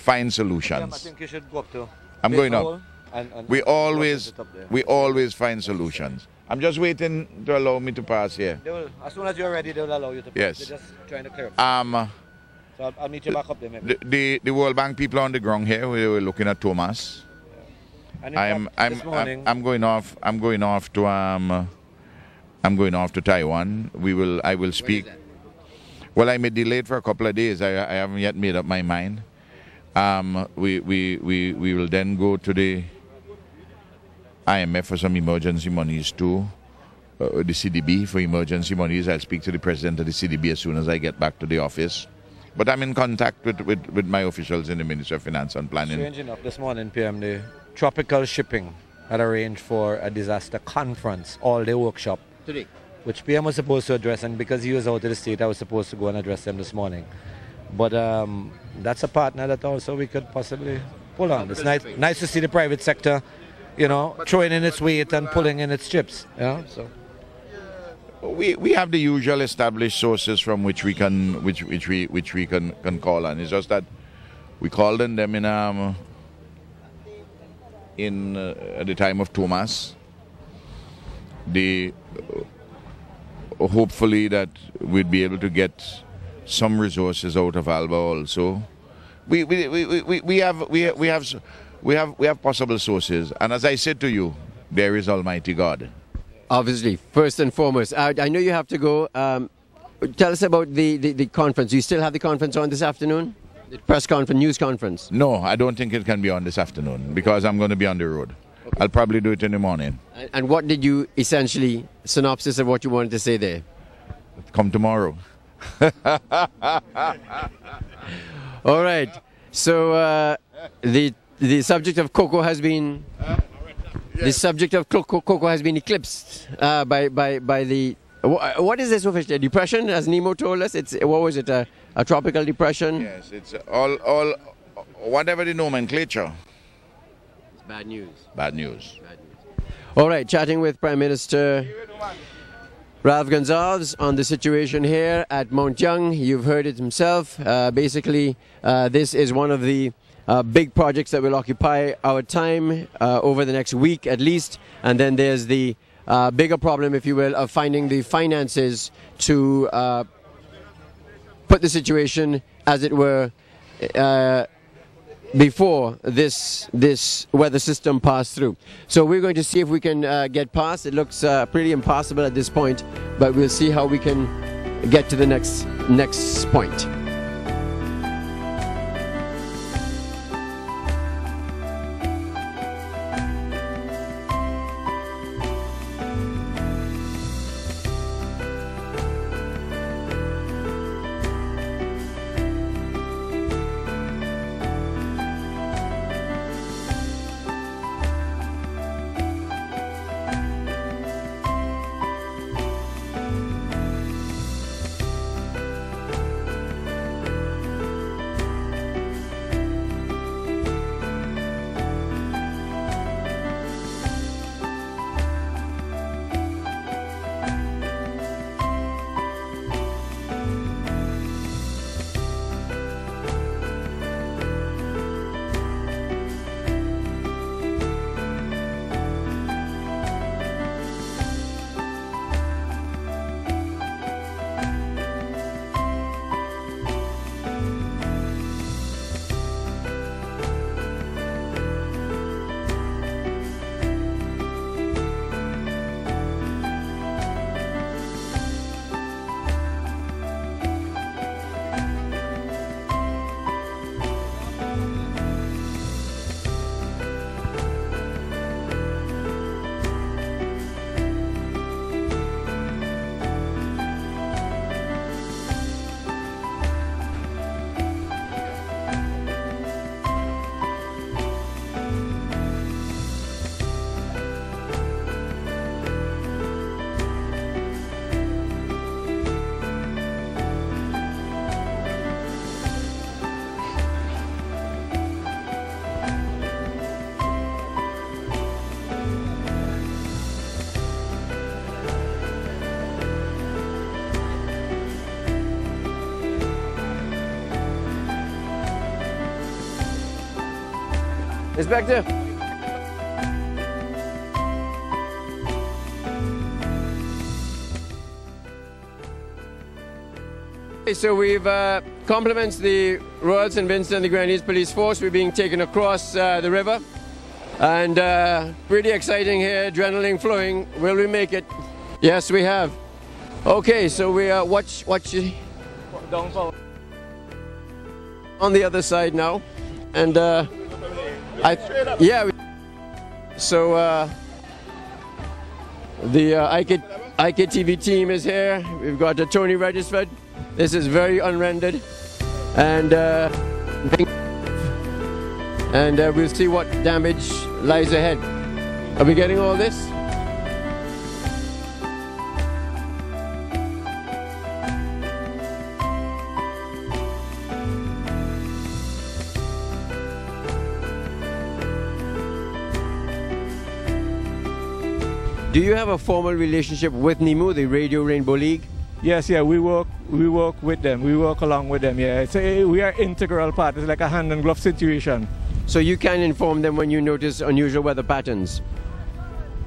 find I solutions. think you should go up to. I'm Big going up. Hole and We always, it up there. we always find solutions. I'm just waiting to allow me to pass here. They will, as soon as you're ready, they will allow you to. Yes. They're just trying to clear up. So I'll meet you back up there, maybe. The World Bank people on the ground here, we were looking at Thomas. And in fact, this morning, I'm going off to Taiwan. I will speak. Well, I may be delayed for a couple of days. I haven't yet made up my mind. We will then go to the IMF for some emergency monies too. The CDB for emergency monies. I'll speak to the president of the CDB as soon as I get back to the office. But I'm in contact with my officials in the Ministry of Finance and Planning. strange enough, this morning, PM, the Tropical Shipping had arranged for a disaster conference, all-day workshop. Today? Which PM was supposed to address, and because he was out of the state, I was supposed to go and address them this morning. But that's a partner that also we could possibly pull on. It's nice to see the private sector, you know, throwing in its weight and pulling in its chips. You know, so. We have the usual established sources from which we can call on. It's just that we called on them at the time of Thomas. Hopefully that we'd be able to get some resources out of Alba also. We have possible sources, and as I said to you, there is Almighty God. Obviously, first and foremost, I know you have to go. Tell us about the conference. You still have the conference on this afternoon? The press conference, news conference? No, I don't think it can be on this afternoon because I'm going to be on the road. Okay. I'll probably do it in the morning. And what did you essentially, synopsis of what you wanted to say there? Come tomorrow. All right. So the subject of cocoa has been... The subject of cocoa has been eclipsed by the... What is this officially? Depression, as Nemo told us? What was it? A tropical depression? Yes, it's all whatever the nomenclature. It's bad news. Bad news. Bad news. All right, chatting with Prime Minister Ralph Gonsalves on the situation here at Mount Young. You've heard it himself. Basically, this is one of the big projects that will occupy our time over the next week at least. And then there's the bigger problem, if you will, of finding the finances to put the situation, as it were, before this weather system passed through. So we're going to see if we can get past. It looks pretty impossible at this point, but we'll see how we can get to the next point. Inspector. So we've compliments the Royal St. Vincent and the Grenadines Police Force. We're being taken across the river, and pretty exciting here, adrenaline flowing. Will we make it? Yes, we have. Okay, so we watch on the other side now, and so the IKTV team is here. We've got Tony Regisford. This is very unrendered, and we'll see what damage lies ahead. Are we getting all this? Do you have a formal relationship with NIMU, the Radio Rainbow League? Yes, yeah, we work with them. We work along with them. Yeah, we are integral part. It's like a hand and glove situation. So you can inform them when you notice unusual weather patterns?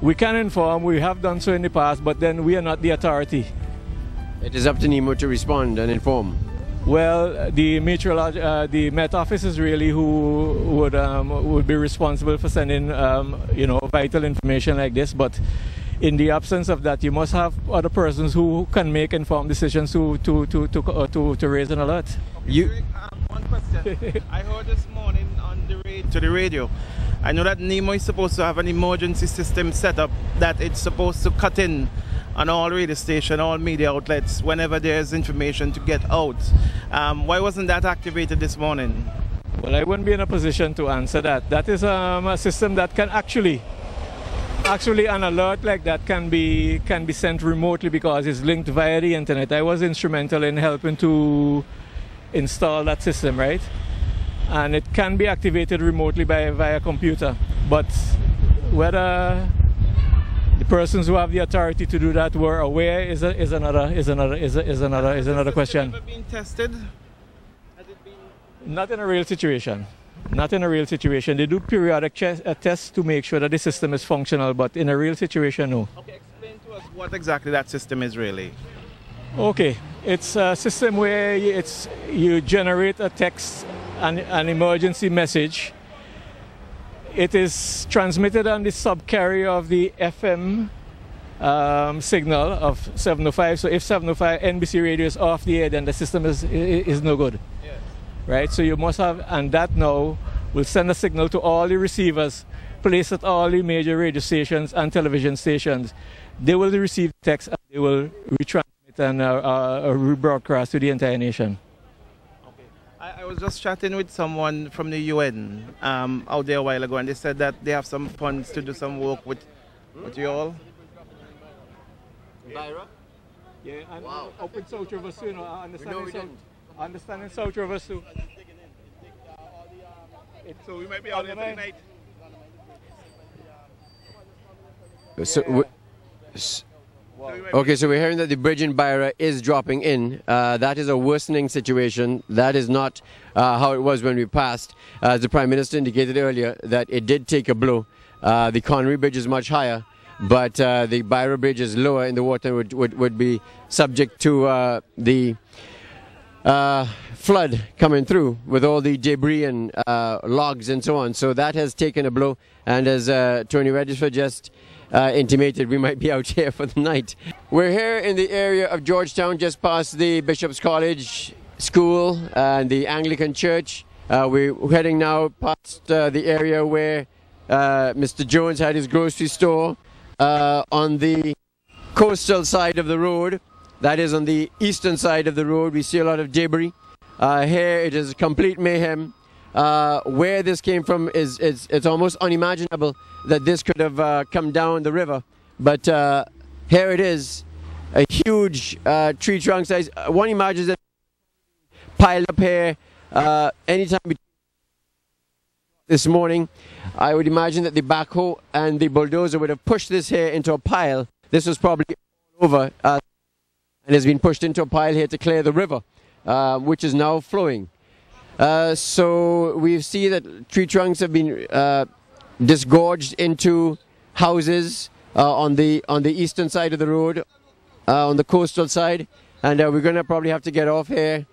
We can inform. We have done so in the past, but then we are not the authority. It is up to NIMU to respond and inform. Well, the Met Office is really who would be responsible for sending vital information like this, but in the absence of that, you must have other persons who can make informed decisions to raise an alert. One question. I heard this morning on the radio. I know that NIMU is supposed to have an emergency system set up that it's supposed to cut in on all radio stations, all media outlets, whenever there's information to get out. Why wasn't that activated this morning? Well, I wouldn't be in a position to answer that. That is a system that can actually an alert like that can be sent remotely because it's linked via the internet. I was instrumental in helping to install that system, right? And it can be activated remotely via computer. But whether the persons who have the authority to do that were aware is another question. Has it ever been tested? Not in a real situation. Not in a real situation. They do periodic tests to make sure that the system is functional, but in a real situation, no. Okay, explain to us what exactly that system is really. Okay, it's a system where you generate a text, an emergency message. It is transmitted on the subcarrier of the FM signal of 705. So if 705 NBC radio is off the air, then the system is no good. Yes. Right? So you must have, and that now will send a signal to all the receivers placed at all the major radio stations and television stations. They will receive text and they will retransmit and rebroadcast to the entire nation. I was just chatting with someone from the UN out there a while ago, and they said that they have some funds to do some work with you all. Byra? Yeah, and wow. Up in South River too, understanding South River too. So we might be out there tonight. Okay, so we're hearing that the bridge in Byra is dropping in. That is a worsening situation. That is not how it was when we passed. As the Prime Minister indicated earlier, that it did take a blow. The Connery Bridge is much higher, but the Byra Bridge is lower in the water, would be subject to the flood coming through with all the debris and logs and so on. So that has taken a blow, and as Tony Regisford just intimated, we might be out here for the night. We're here in the area of Georgetown, just past the Bishop's College School and the Anglican Church. We're heading now past the area where Mr. Jones had his grocery store on the coastal side of the road. That is on the eastern side of the road. We see a lot of debris. Here it is complete mayhem. Where this came from it's almost unimaginable that this could have come down the river. But here it is, a huge tree trunk size. One imagines that piled up here anytime this morning. I would imagine that the backhoe and the bulldozer would have pushed this here into a pile. This was probably all over and has been pushed into a pile here to clear the river, which is now flowing. So we see that tree trunks have been disgorged into houses on the eastern side of the road, on the coastal side, and we're going to probably have to get off here